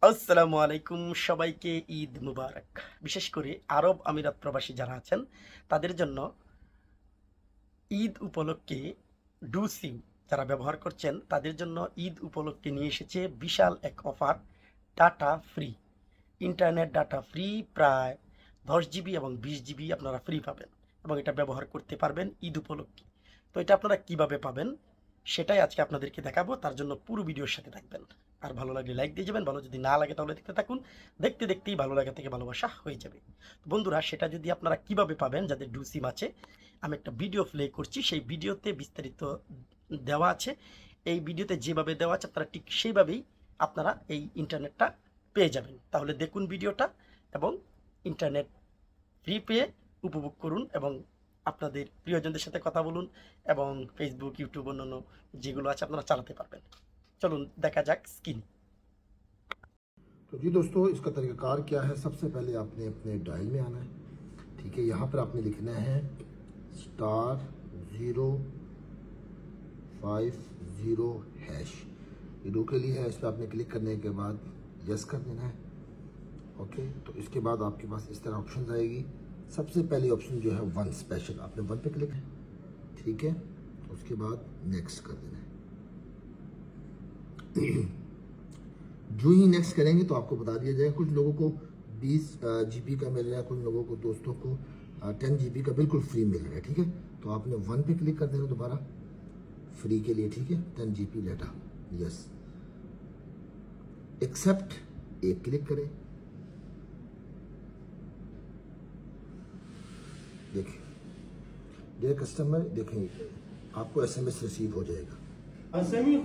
আসসালামু আলাইকুম, সবাইকে ঈদ মুবারক। বিশেষ করে আরব আমিরাত প্রবাসী যারা আছেন তাদের জন্য ঈদ উপলক্ষে ডু সিম যারা ব্যবহার করছেন তাদের জন্য ঈদ উপলক্ষে নিয়ে এসেছে বিশাল এক offer. Data free, internet data free, প্রায় 10 জিবি এবং 20 জিবি আপনারা ফ্রি পাবেন এবং এটা ব্যবহার করতে পারবেন ঈদ উপলক্ষে। তো এটা আপনারা কিভাবে পাবেন সেটাই আজকে আপনাদেরকে দেখাবো, তার জন্য পুরো ভিডিওর সাথে থাকবেন। আর ভালো লাগলে লাইক দিয়ে যাবেন, ভালো যদি না লাগে তাহলে দেখতে থাকুন, দেখতে দেখতেই ভালো লাগা থেকে ভালোবাসা হয়ে যাবে। বন্ধুরা, সেটা যদি আপনারা কিভাবে পাবেন, যাদের ডু সিম আছে, আমি একটা ভিডিও প্লে করছি, সেই ভিডিওতে বিস্তারিত দেওয়া আছে। এই ভিডিওতে যেভাবে দেওয়া আছে আপনারা ঠিক সেইভাবেই আপনারা এই ইন্টারনেটটা পেয়ে যাবেন। তাহলে দেখুন ভিডিওটা এবং ইন্টারনেট ফ্রি পেয়ে উপভোগ করুন এবং আপনাদের প্রিয়জনদের সাথে কথা বলুন এবং ফেসবুক, ইউটিউব, অন্যান্য যেগুলো আছে আপনারা চালাতে পারবেন। চলুন দেখা যাক স্ক্রিন। तो जी दोस्तों, इसका तरीकाकार क्या है। सबसे पहले आपने अपने डायल में आना है। ठीक है, यहाँ पर आपने लिखना है *050#। ये दो के लिए है, इस पर आपने क्लिक करने के बाद यस कर देना है। ओके, तो इसके बाद आपके पास इस तरह ऑप्शन आएगी। सबसे पहले ऑप्शन जो है वन स्पेशल, आपने वन पे क्लिक है। ठीक है, उसके बाद नेक्स्ट कर देना है। जो ही नेक्स्ट करेंगे तो आपको बता दिया जाएगा। कुछ लोगों को 20 GB का मिल रहा है, कुछ लोगों को दोस्तों को 10 GB का बिल्कुल फ्री मिल रहा है। ठीक है, तो आपने वन पे क्लिक कर देना दोबारा फ्री के लिए। ठीक है, 10 GB डाटा, यस, एक्सेप्ट, एक क्लिक करें। देखिए डियर कस्टमर, देखें आपको SMS रिसीव हो जाएगा।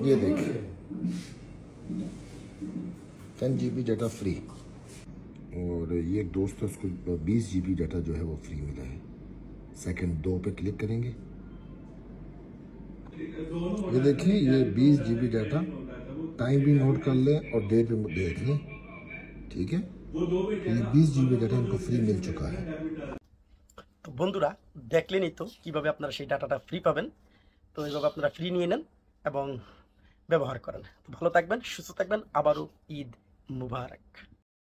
ये देखिए 10 GB डाटा फ्री, और ये एक दोस्त है उसको 20 GB डाटा जो है वो फ्री मिला है। सेकंड 2 पे क्लिक करेंगे, ये देखिए ये 20 GB डाटा, टाइम भी नोट कर लें और डेट भी देख लें। ठीक है, ये 20 GB डाटा इनको फ्री मिल चुका है। তো বন্ধুরা, দেখলেনই তো কিভাবে আপনারা সেই ডাটাটা ফ্রি পাবেন। তো এইভাবে আপনারা ফ্রি নিয়ে নেন এবং ব্যবহার করেন। ভালো থাকবেন, সুস্থ থাকবেন, আবারও ঈদ মুবারক।